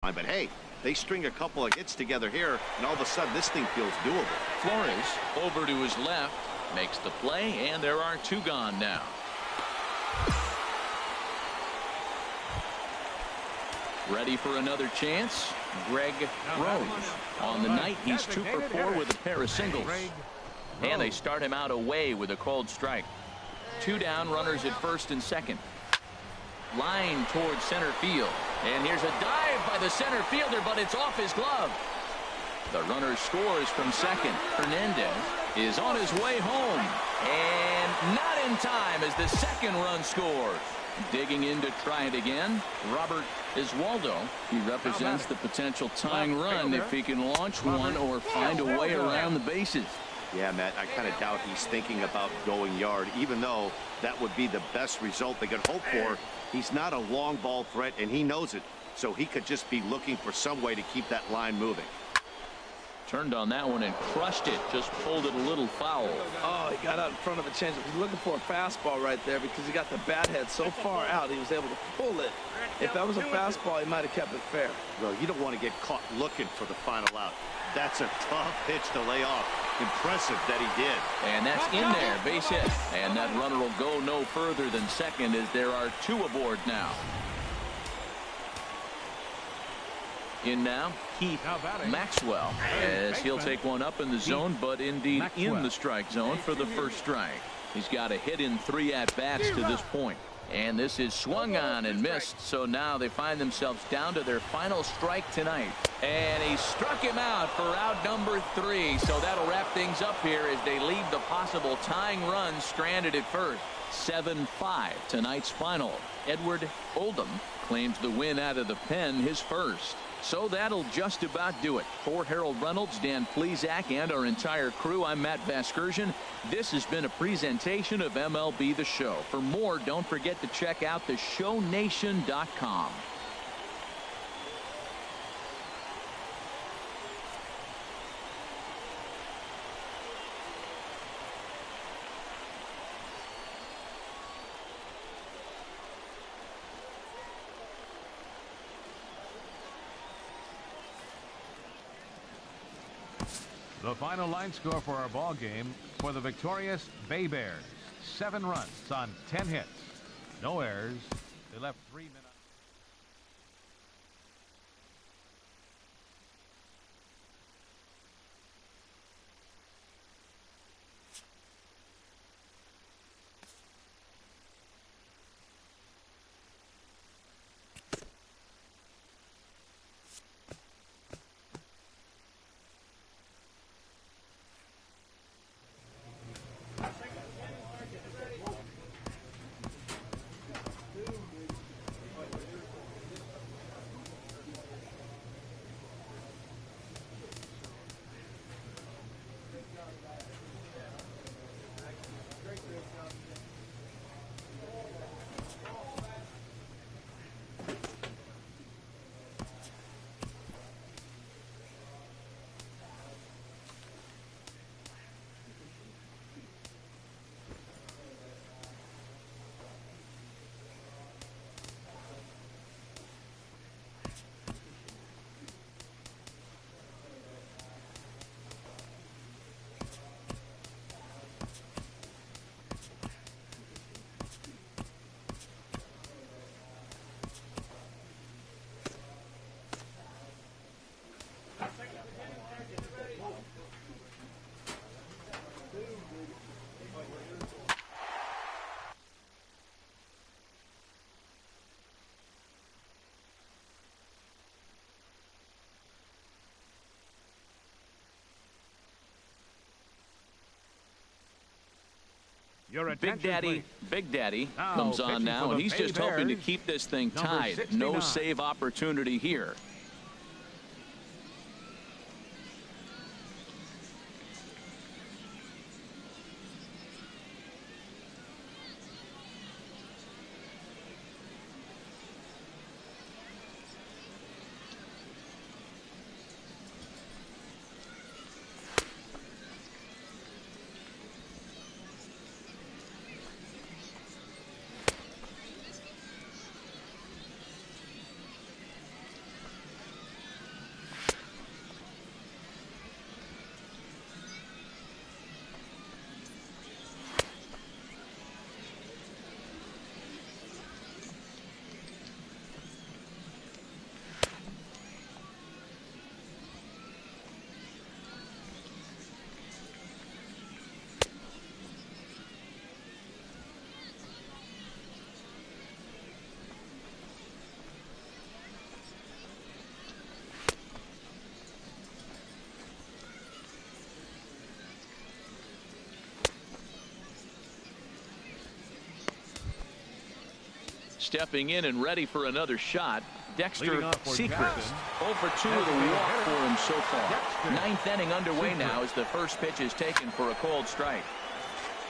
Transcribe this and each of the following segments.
But hey, they string a couple of hits together here, and all of a sudden this thing feels doable. Flores over to his left, makes the play, and there are two gone now. Ready for another chance? Greg Rose. On the night, he's 2 for 4 with a pair of singles. And they start him out away with a called strike. 2 down, runners at first and second. Line towards center field. And here's a dive by the center fielder, but it's off his glove. The runner scores from second. Hernandez is on his way home. And not in time as the second run scores. Digging in to try it again, Robert Iswaldo. He represents the potential tying run if he can launch one or find a way around the bases. Yeah, Matt, I kind of doubt he's thinking about going yard, even though that would be the best result they could hope for. He's not a long ball threat, and he knows it, so he could just be looking for some way to keep that line moving. Turned on that one and crushed it. Just pulled it a little foul. Oh, he got out in front of the changeup. He's looking for a fastball right there because he got the bat head so far out he was able to pull it. If that was a fastball, he might have kept it fair. Well, you don't want to get caught looking for the final out. That's a tough pitch to lay off. Impressive that he did. And that's in there, base hit. And that runner will go no further than second as there are 2 aboard now. In now, Keith Maxwell, as he'll take one up in the zone, but indeed in the strike zone for the first strike. He's got a hit in 3 at-bats to this point. And this is swung on and missed, so now they find themselves down to their final strike tonight. And he struck him out for out number 3, so that'll wrap things up here as they leave the possible tying run stranded at first. 7-5 tonight's final. Edward Oldham claims the win out of the pen, his first. So that'll just about do it. For Harold Reynolds, Dan Plesac, and our entire crew, I'm Matt Vasgersian. This has been a presentation of MLB The Show. For more, don't forget to check out theshownation.com. The final line score for our ball game for the victorious Bay Bears. 7 runs on 10 hits. No errors. They left 3 minutes. Big Daddy comes on now, and he's just hoping to keep this thing tied. No save opportunity here. stepping in and ready for another shot. Dexter Sechrist. 0 for 2 with a walk for him so far. Ninth inning underway now as the first pitch is taken for a called strike.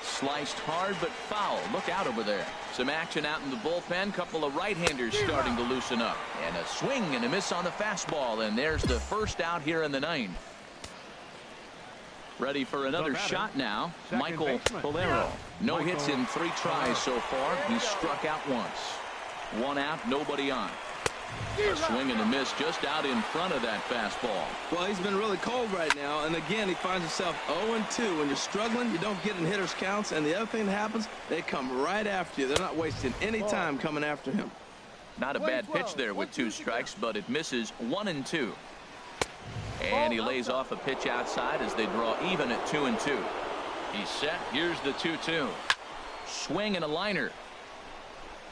Sliced hard but foul. Look out over there. Some action out in the bullpen. Couple of right-handers starting to loosen up. And a swing and a miss on the fastball. And there's the first out here in the ninth. Ready for another shot now. Michael Polero. No hits in 3 tries so far. He's struck out once. 1 out, nobody on. A swing and a miss just out in front of that fastball. Well, he's been really cold right now, and again, he finds himself 0-2. When you're struggling, you don't get in hitters' counts, and the other thing that happens, they come right after you. They're not wasting any time coming after him. Not a bad pitch there with 2 strikes, but it misses 1-2. And he lays off a pitch outside as they draw even at 2-2. He's set. Here's the 2-2. Swing and a liner.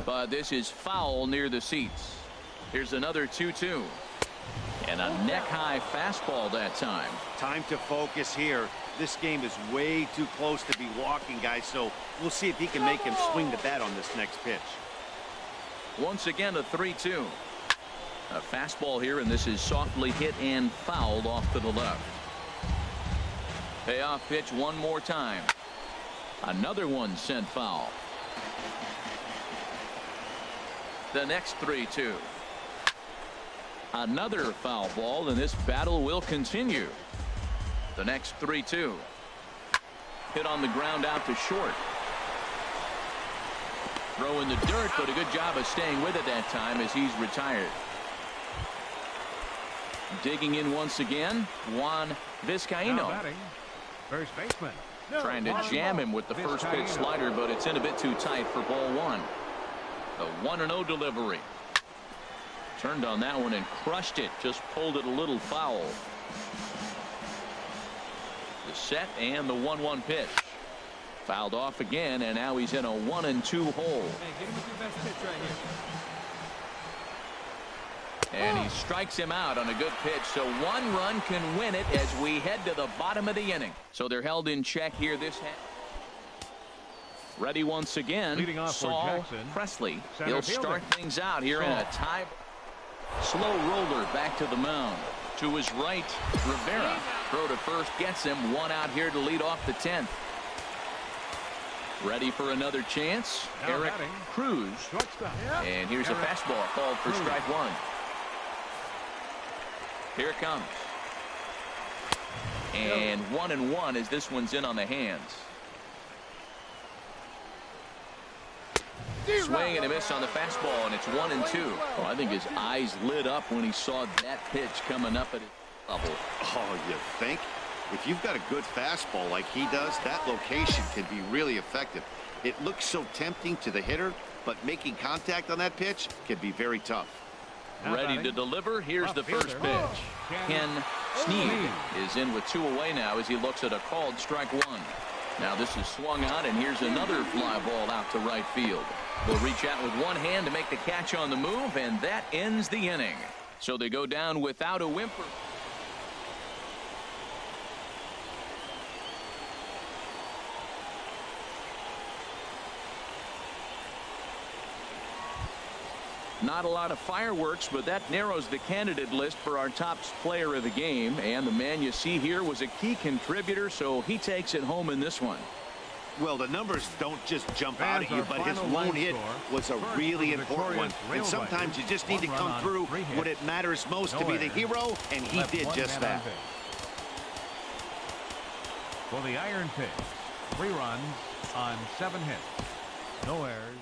But this is foul near the seats. Here's another 2-2. And a neck-high fastball that time. Time to focus here. This game is way too close to be walking, guys, so we'll see if he can make him swing the bat on this next pitch. Once again, a 3-2. A fastball here, and this is softly hit and fouled off to the left. Payoff pitch one more time. Another one sent foul. The next 3-2. Another foul ball, and this battle will continue. The next 3-2. Hit on the ground out to short. Throw in the dirt, but a good job of staying with it that time as he's retired. Digging in once again, Juan Vizcaíno. First baseman. Trying to jam him with the first pitch slider, but it's in a bit too tight for ball 1. The 1-0 delivery. Turned on that one and crushed it. Just pulled it a little foul. The set and the 1-1 pitch. Fouled off again, and now he's in a 1-2 hole. Hey, get him with your best pitch right here. And he strikes him out on a good pitch, so 1 run can win it as we head to the bottom of the inning. So they're held in check here this half. Ready once again, Saul Presley. He'll start things out here in a tie. Slow roller back to the mound. To his right, Rivera. Throw to first gets him. 1 out here to lead off the 10th. Ready for another chance. Eric Cruz. And here's a fastball called for strike 1. Here it comes. And 1-1 as this one's in on the hands. Swing and a miss on the fastball, and it's 1-2. Well, I think his eyes lit up when he saw that pitch coming up at his level. Oh, you think? If you've got a good fastball like he does, that location can be really effective. It looks so tempting to the hitter, but making contact on that pitch can be very tough. Ready to deliver. Here's the first pitch. Ken Sneed is in with 2 away now as he looks at a called strike 1. Now this is swung on, and here's another fly ball out to right field. Will reach out with one hand to make the catch on the move, and that ends the inning. So they go down without a whimper. Not a lot of fireworks, but that narrows the candidate list for our top player of the game. And the man you see here was a key contributor, so he takes it home in this one. Well, the numbers don't just jump out at you, but his lone hit was a really important one. And sometimes you just need to come through when it matters most to be the hero, and he did just that. For the iron pitch, 3 runs on 7 hits. No errors.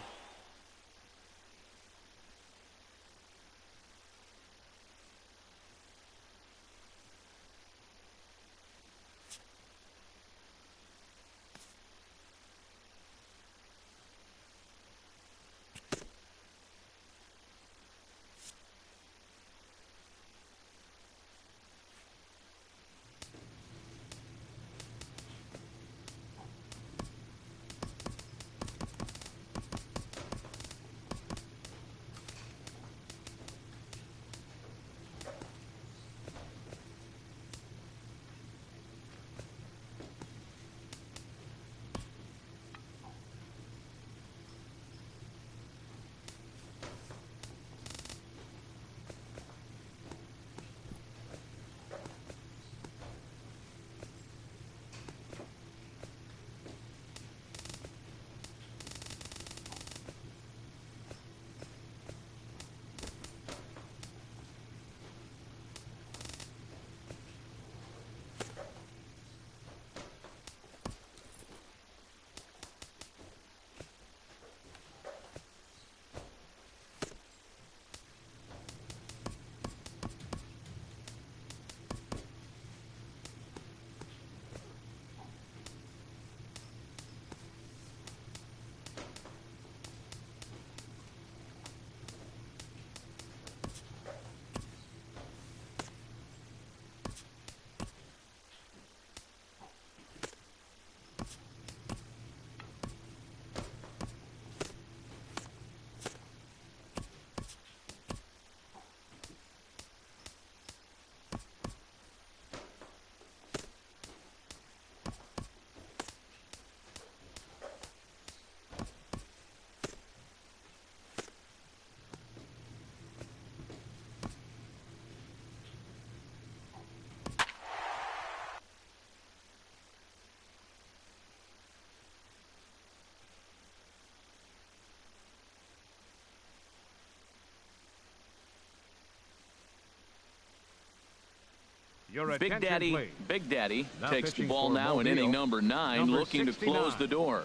Your Big Daddy Now takes the pitching ball for now in inning Mobile, number 9, number looking to 69. close the door.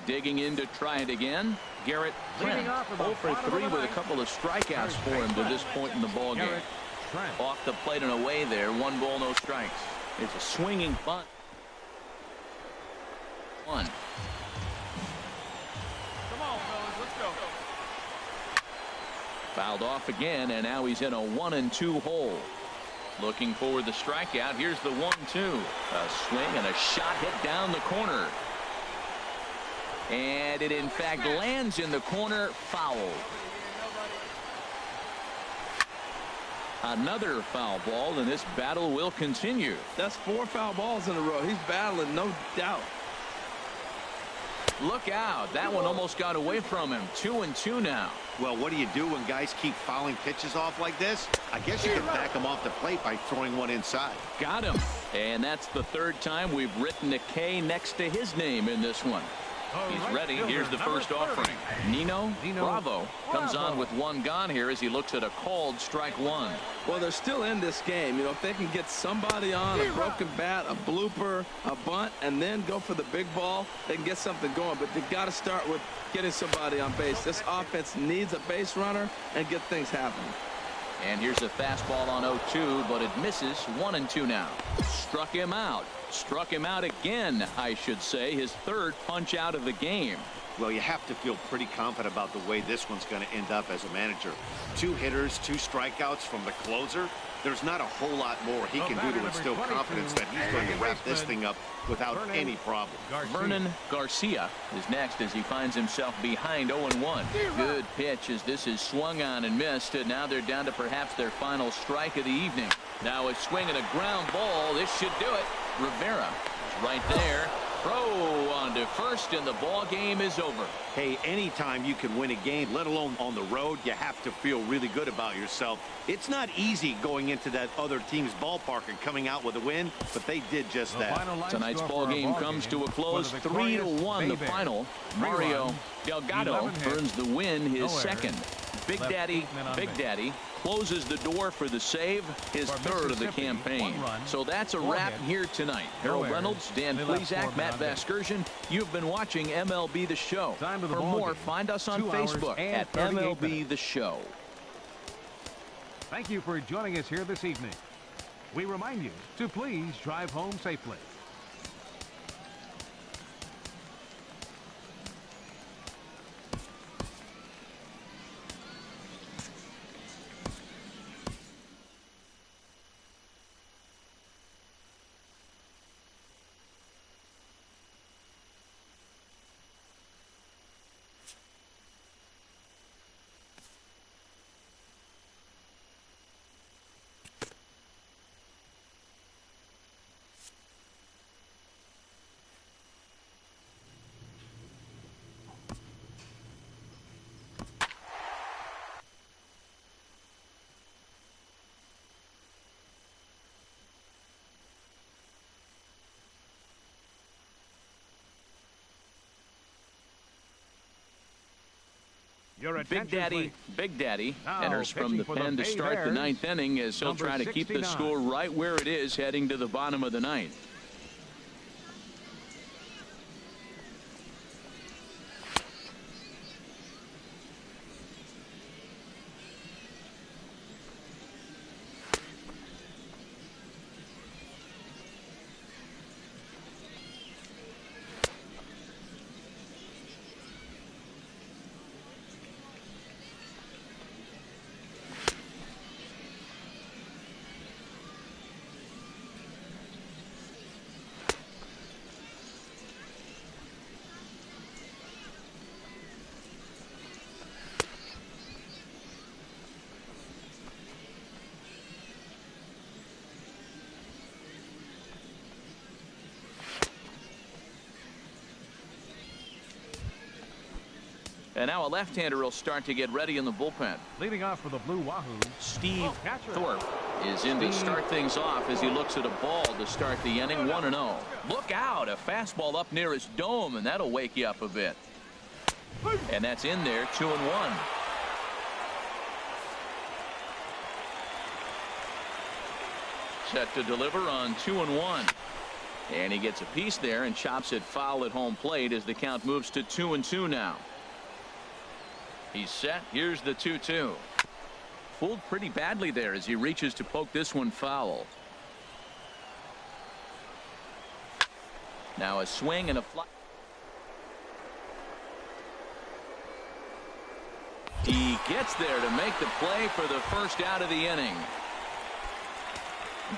Digging in to try it again. Garrett Trent, 0 for 3 with a couple of strikeouts for him to this point in the ball game. Off the plate and away there. 1 ball, no strikes. It's a swinging bunt. 1. Come on, fellas, let's go. Fouled off again, and now he's in a 1-2 hole. Looking for the strikeout. Here's the 1-2. A swing and a shot hit down the corner. And it in fact lands in the corner, foul. Another foul ball, and this battle will continue. That's 4 foul balls in a row. He's battling, no doubt. Look out. That one almost got away from him. 2-2 now. Well, what do you do when guys keep fouling pitches off like this? I guess you can back them off the plate by throwing one inside. Got him. And that's the 3rd time we've written a K next to his name in this one. He's ready. Here's the first offering. Nino Bravo comes on with 1 gone here as he looks at a called strike 1. Well, they're still in this game. You know, if they can get somebody on, a broken bat, a blooper, a bunt, and then go for the big ball, they can get something going. But they've got to start with getting somebody on base. This offense needs a base runner and get things happening. And here's a fastball on 0-2, but it misses. 1-2 now. Struck him out. Struck him out again, I should say. His 3rd punch out of the game. Well, you have to feel pretty confident about the way this one's going to end up as a manager. 2 hitters, 2 strikeouts from the closer. There's not a whole lot more he can do to instill confidence that he's going to wrap this thing up without any problem. Vernon Garcia is next as he finds himself behind 0-1. Good pitch as this is swung on and missed. And now they're down to perhaps their final strike of the evening. Now a swing and a ground ball. This should do it. Rivera is right there. Throw on to first, and the ball game is over. Hey, anytime you can win a game, let alone on the road, you have to feel really good about yourself. It's not easy going into that other team's ballpark and coming out with a win, but they did just that. Tonight's ball game comes to a close, 3-1 the final. Mario Delgado earns the win, his 2nd. Big Daddy closes the door for the save, his 3rd of the campaign. So that's a wrap here tonight. Harold Reynolds, Dan Plesac, Matt Vasgersian. You've been watching MLB The Show. For more, find us on Facebook at MLB The Show. Thank you for joining us here this evening. We remind you to please drive home safely. Big Daddy enters from the pen to start the 9th inning as he'll try to keep the score right where it is heading to the bottom of the 9th. And now a left-hander will start to get ready in the bullpen. Leading off for the Blue Wahoo, Steve catcher. Thorpe is in to start things off as he looks at a ball to start the inning. 1-0. Look out, a fastball up near his dome, and that'll wake you up a bit. And that's in there. 2-1. Set to deliver on 2-1. And he gets a piece there and chops it foul at home plate as the count moves to 2-2 now. He's set. Here's the 2-2. Fooled pretty badly there as he reaches to poke this one foul. Now a swing and a fly. He gets there to make the play for the first out of the inning.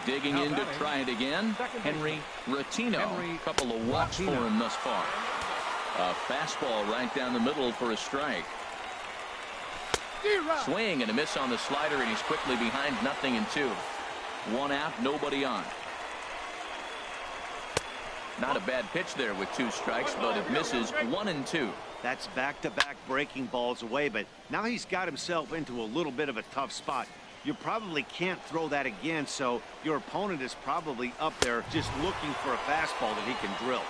Digging in to try it again. Henry Rottino. Couple of walks for him thus far. A fastball right down the middle for a strike. Swing and a miss on the slider, and he's quickly behind 0-2. One out, nobody on. Not a bad pitch there with 2 strikes, but it misses. 1-2. That's back-to-back breaking balls away, but now he's got himself into a little bit of a tough spot. You probably can't throw that again, so your opponent is probably up there just looking for a fastball that he can drill.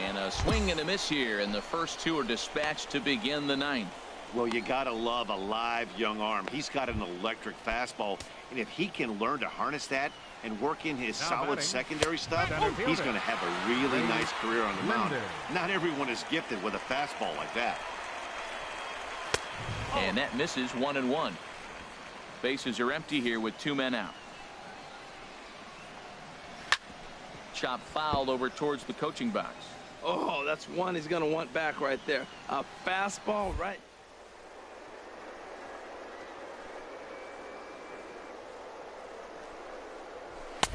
And a swing and a miss here, and the first 2 are dispatched to begin the 9th. Well, you gotta love a live young arm. He's got an electric fastball, and if he can learn to harness that and work in his solid secondary stuff, he's going to have a really nice career on the mound. Not everyone is gifted with a fastball like that. And that misses. 1-1. Bases are empty here with 2 men out. Chop foul over towards the coaching box. Oh, that's one he's going to want back right there. A fastball right.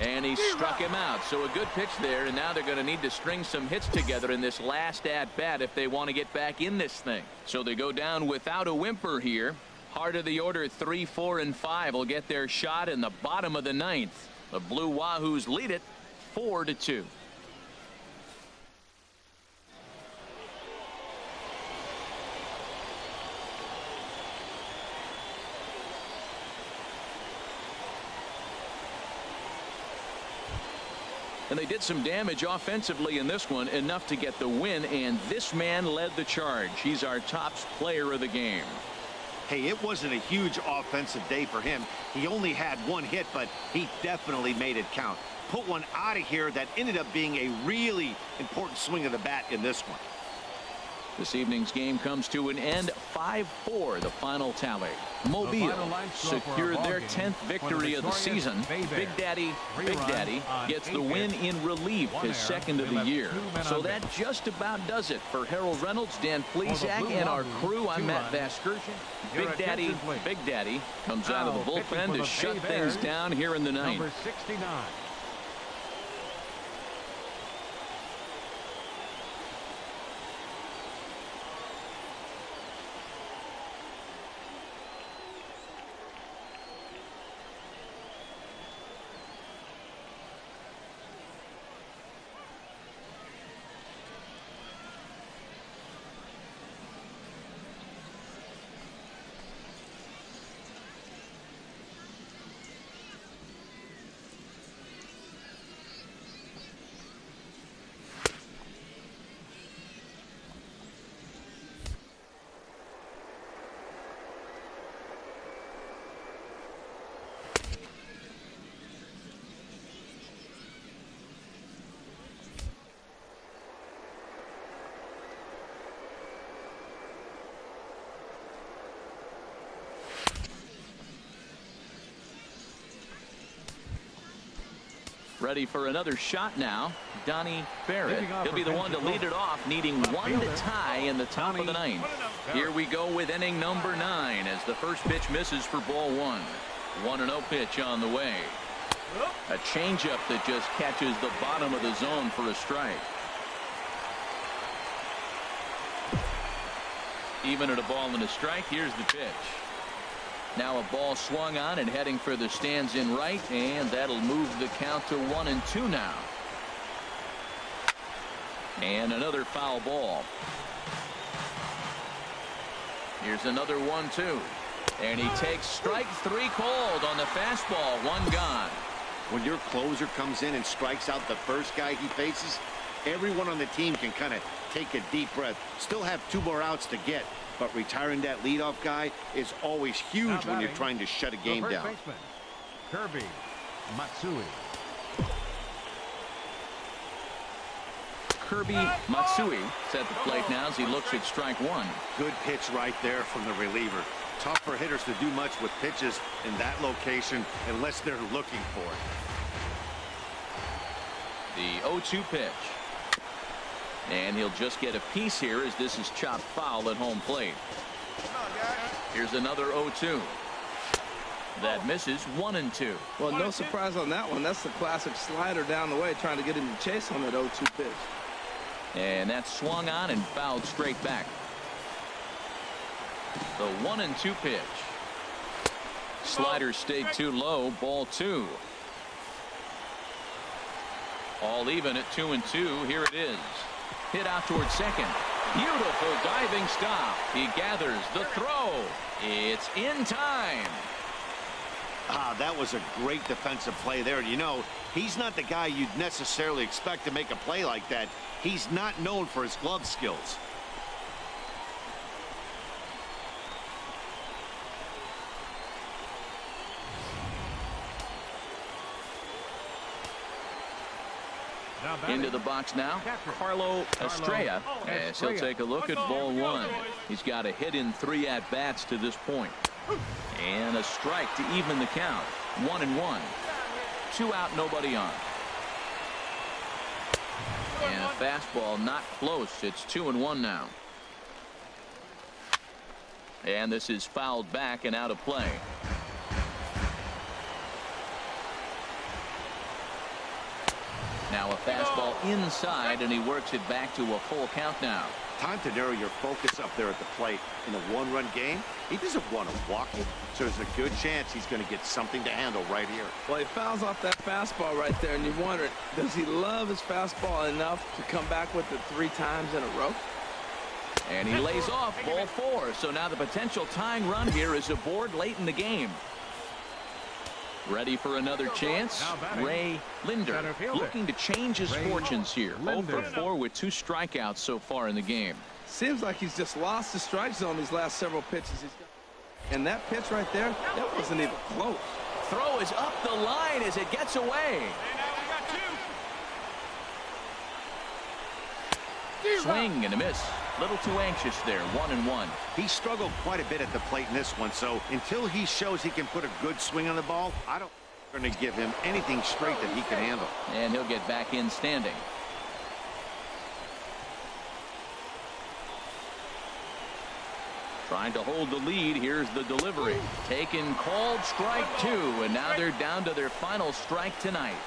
And he struck him out. So a good pitch there, and now they're going to need to string some hits together in this last at-bat if they want to get back in this thing. So they go down without a whimper here. Heart of the order, 3, 4, and 5 will get their shot in the bottom of the 9th. The Blue Wahoos lead it 4-2. And they did some damage offensively in this one, enough to get the win, and this man led the charge. He's our top player of the game. Hey, it wasn't a huge offensive day for him. He only had 1 hit, but he definitely made it count. Put one out of here that ended up being a really important swing of the bat in this one. This evening's game comes to an end. 5-4 the final tally. Mobile secured their 10th victory of the season. Big Daddy gets the win in relief, his 2nd of the year. So that just about does it for Harold Reynolds, Dan Plesac, and our crew. I'm Matt Vasgersian. Big Daddy comes out of the bullpen to shut things down here in the 9th. Number 69. Ready for another shot now. Donnie Barrett. He'll be the one to lead it off, needing 1 to tie in the top of the 9th. Here we go with inning number 9 as the first pitch misses for ball 1. 1-0 pitch on the way. A changeup that just catches the bottom of the zone for a strike. Even at a ball and a strike, here's the pitch. Now a ball swung on and heading for the stands in right, and that'll move the count to 1-2 now. And another foul ball. Here's another 1-2. And he takes strike 3 called on the fastball. 1 gone. When your closer comes in and strikes out the first guy he faces, everyone on the team can kind of take a deep breath. Still have 2 more outs to get, but retiring that leadoff guy is always huge when you're trying to shut a game down. Baseman, Kirby Matsui. Kirby Matsui set the plate now as he looks at strike 1. Good pitch right there from the reliever. Tough for hitters to do much with pitches in that location unless they're looking for it. The 0-2 pitch. And he'll just get a piece here as this is chopped foul at home plate. Here's another 0-2. That misses. 1-2. Well, no surprise on that one. That's the classic slider down the way, trying to get him to chase on that 0-2 pitch. And that's swung on and fouled straight back. The 1-2 pitch. Slider stayed too low. Ball 2. All even at 2-2. Here it is. Hit out towards second. Beautiful diving stop. He gathers the throw. It's in time. That was a great defensive play there. You know, he's not the guy you'd necessarily expect to make a play like that. He's not known for his glove skills. Into the box now, Carlo Estrella, as he'll take a look at ball 1. He's got a hit in 3 at-bats to this point. And a strike to even the count. 1-1. 2 out, nobody on. And a fastball not close. It's 2-1 now. And this is fouled back and out of play. Now a fastball inside, and he works it back to a full count now. Time to narrow your focus up there at the plate. In a 1-run game, he doesn't want to walk it, so there's a good chance he's going to get something to handle right here. Well, he fouls off that fastball right there, and you wonder, does he love his fastball enough to come back with it 3 times in a row? And he lays off ball 4, so now the potential tying run here is aboard late in the game. Ready for another chance. Ray Linder looking to change his fortunes here. 0 for 4 with 2 strikeouts so far in the game. Seems like he's just lost the strike zone these last several pitches. And that pitch right there, that wasn't even close. Throw is up the line as it gets away. Swing and a miss. Little too anxious there. 1-1. He struggled quite a bit at the plate in this one, so until he shows he can put a good swing on the ball, I don't think going to give him anything straight that he can handle. And he'll get back in standing. Trying to hold the lead. Here's the delivery. Taken, called, strike 2, and now they're down to their final strike tonight.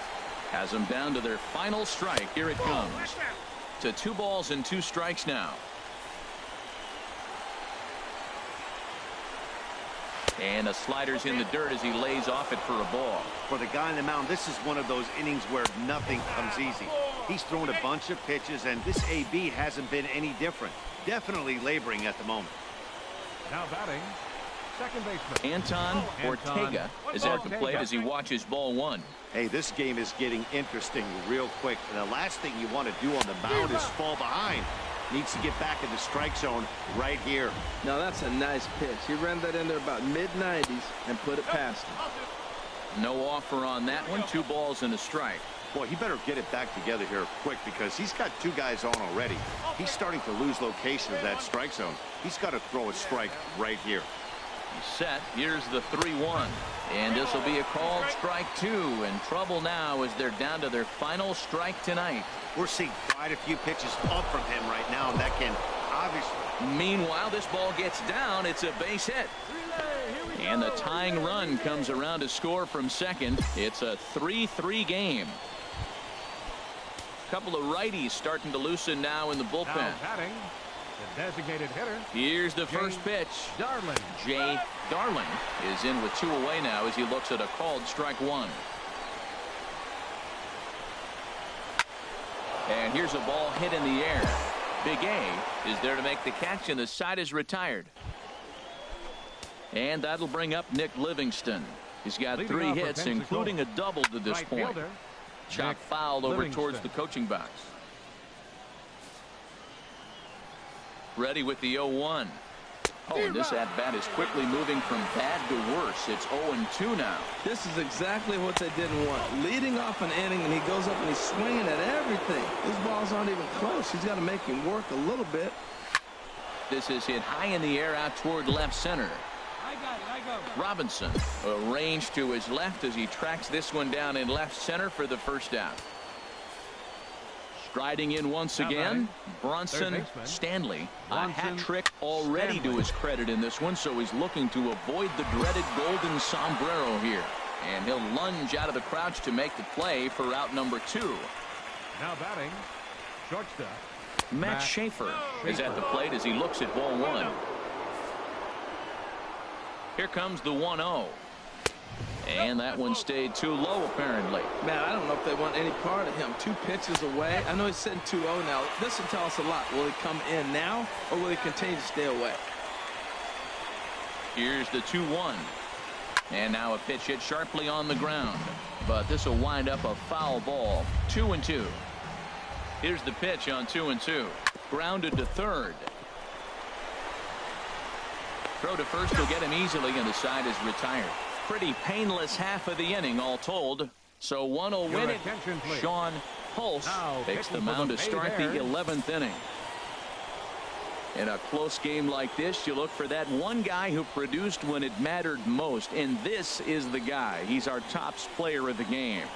Has them down to their final strike. Here it comes. To 2 balls and 2 strikes now. And a slider's in the dirt as he lays off it for a ball. For the guy on the mound, this is one of those innings where nothing comes easy. He's thrown a bunch of pitches, and this AB hasn't been any different. Definitely laboring at the moment. Now batting, second baseman Anton Ortega is at the plate as he watches ball 1. Hey, this game is getting interesting real quick. And the last thing you want to do on the mound is fall behind. Needs to get back in the strike zone right here. Now that's a nice pitch. He ran that in there about mid-90s and put it past him. No offer on that one. 2 balls and a strike. Boy, he better get it back together here quick because he's got 2 guys on already. He's starting to lose location of that strike zone. He's got to throw a strike right here. He's set. Here's the 3-1. And this will be a called strike 2. And trouble now as they're down to their final strike tonight. We're seeing quite a few pitches up from him right now, and that can obviously. Meanwhile, this ball gets down. It's a base hit. And the tying run comes around to score from second. It's a 3-3 game. Couple of righties starting to loosen now in the bullpen. now batting, the designated hitter. Here's the first pitch. Darling. Jay Darling is in with 2 away now as he looks at a called strike 1. And here's a ball hit in the air. Big A is there to make the catch, and the side is retired. And that'll bring up Nick Livingston. He's got Leading 3 off for hits, Pensacola, including a double to this right point. fielder, Chop Nick foul over Livingston. towards the coaching box. Ready with the 0-1. Oh, and this at-bat is quickly moving from bad to worse. It's 0-2 now. This is exactly what they didn't want. Leading off an inning, and he goes up and he's swinging at everything. His balls aren't even close. He's got to make him work a little bit. This is hit high in the air out toward left center. I got it. I go. Robinson arranged to his left as he tracks this one down in left center for the first out. Striding in once again, Bronson Stanley. A hat trick already to his credit in this one, so he's looking to avoid the dreaded golden sombrero here. And he'll lunge out of the crouch to make the play for out number 2. Now batting, shortstop. Matt Schaefer is at the plate as he looks at ball 1. Here comes the 1-0. And that one stayed too low, apparently. Man, I don't know if they want any part of him. 2 pitches away. I know he's sitting 2-0 now. This will tell us a lot. Will he come in now, or will he continue to stay away? Here's the 2-1. And now a pitch hit sharply on the ground. But this will wind up a foul ball. 2-2. Here's the pitch on 2-2. Grounded to third. Throw to first will get him easily, and the side is retired. Pretty painless half of the inning all told. So 1-0 win it. Sean Pulse takes the mound to start the 11th inning. In a close game like this, you look for that one guy who produced when it mattered most, and this is the guy. He's our top player of the game.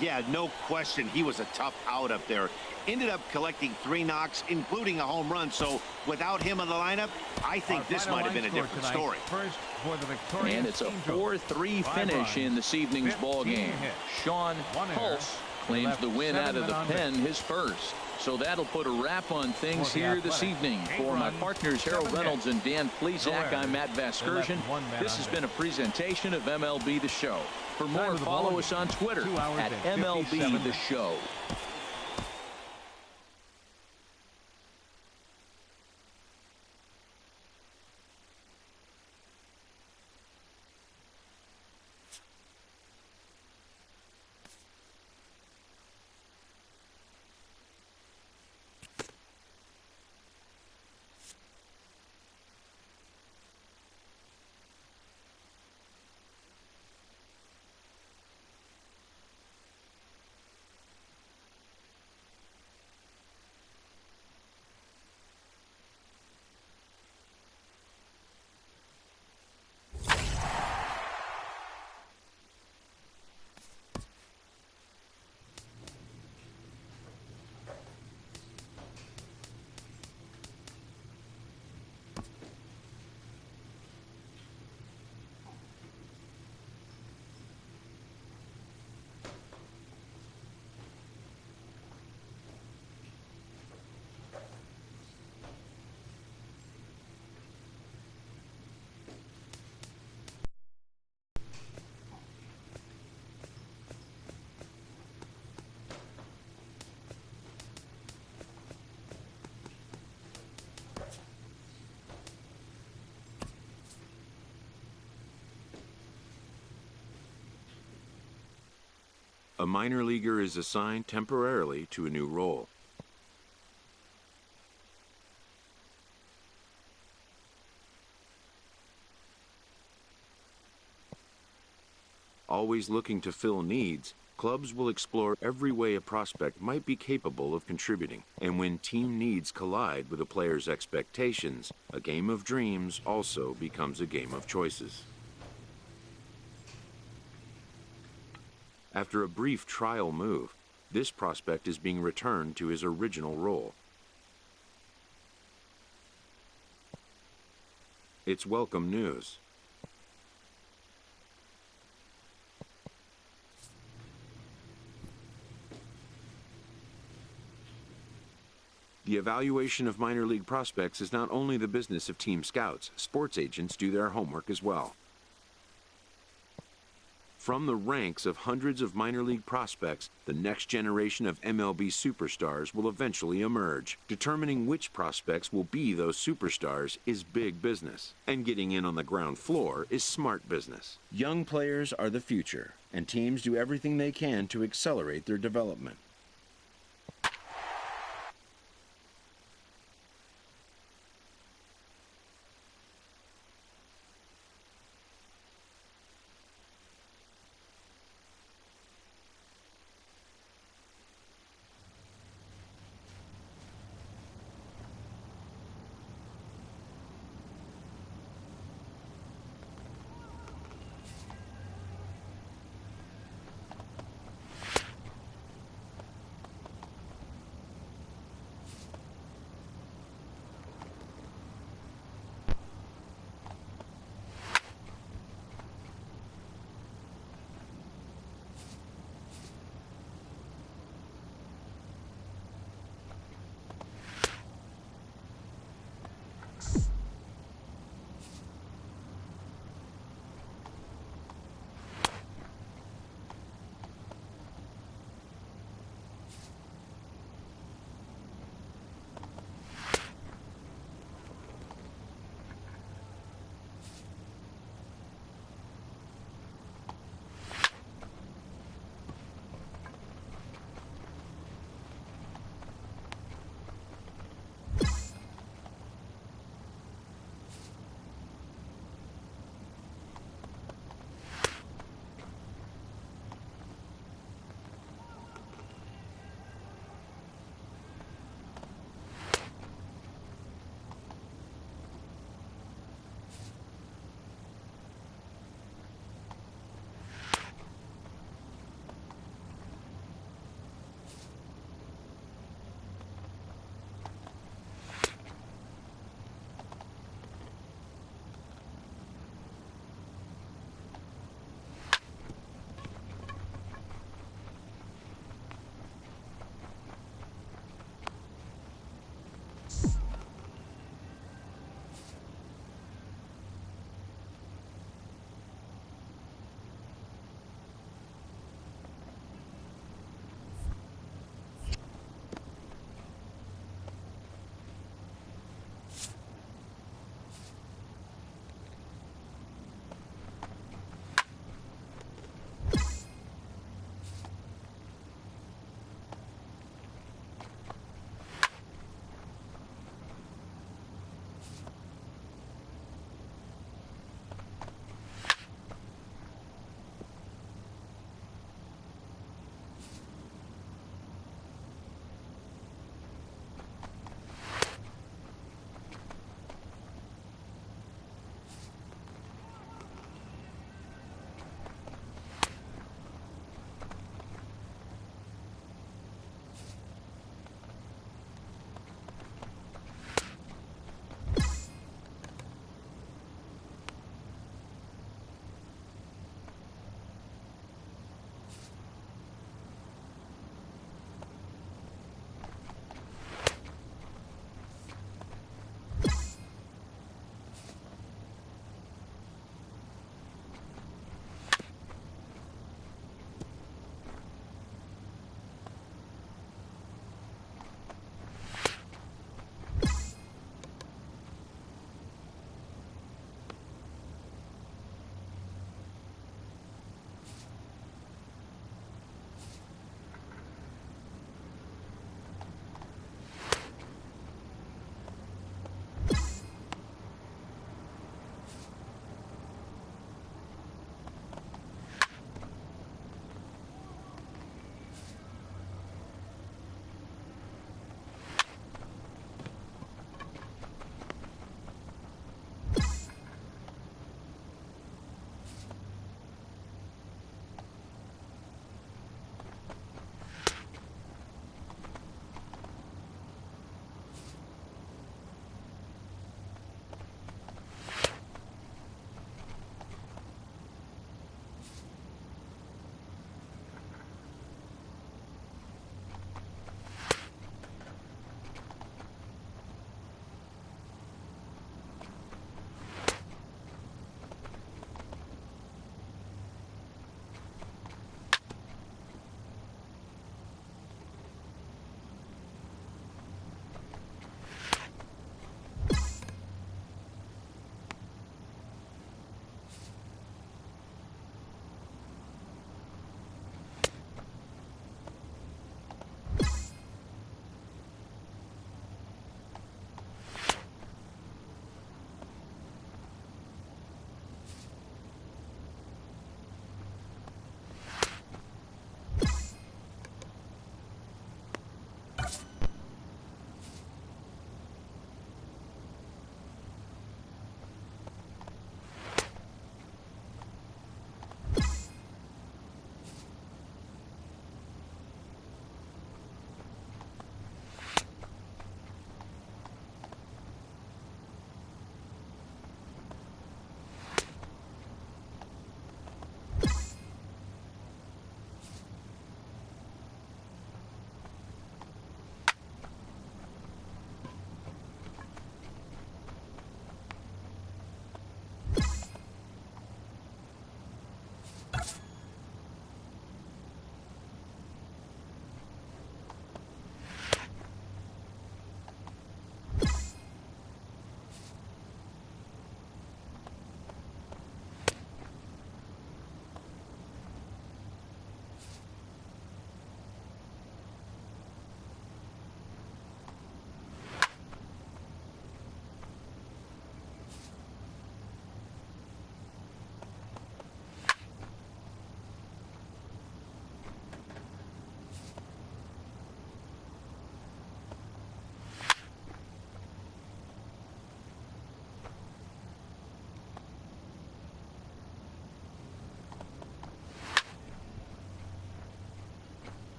Yeah, no question. He was a tough out up there. Ended up collecting 3 knocks, including a home run. So without him in the lineup, I think this might have been a different story. First for the Victorious And it's a 4-3 finish in this evening's ball game. Sean Pulse claims the win out of the pen, his first. So that'll put a wrap on things here this evening. For my partners Harold Reynolds and Dan Plesac, I'm Matt Vasgersian. This has been a presentation of MLB The Show. For more, follow us on Twitter at MLB The Show. A minor leaguer is assigned temporarily to a new role. Always looking to fill needs, clubs will explore every way a prospect might be capable of contributing. And when team needs collide with a player's expectations, a game of dreams also becomes a game of choices. After a brief trial move, this prospect is being returned to his original role. It's welcome news. The evaluation of minor league prospects is not only the business of team scouts. Sports agents do their homework as well. From the ranks of hundreds of minor league prospects, the next generation of MLB superstars will eventually emerge. Determining which prospects will be those superstars is big business, and getting in on the ground floor is smart business. Young players are the future, and teams do everything they can to accelerate their development.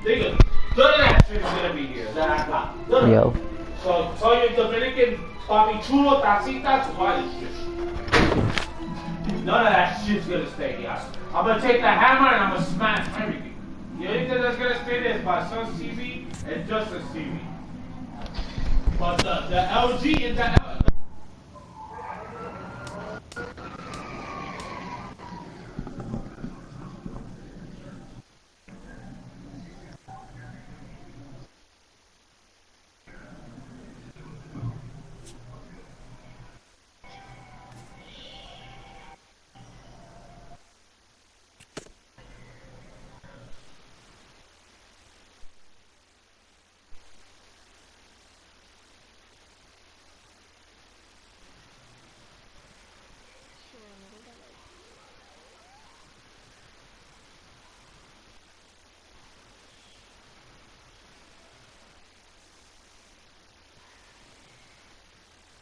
None of that shit is gonna be here. That I got. Yo. So tell your Dominican papi chulo, tacitas, white shit. None of that shit's gonna stay here. I'm gonna take the hammer and I'm gonna smash everything. The only thing that's gonna stay there is my son's TV and Justin's TV. But the LG is the LG.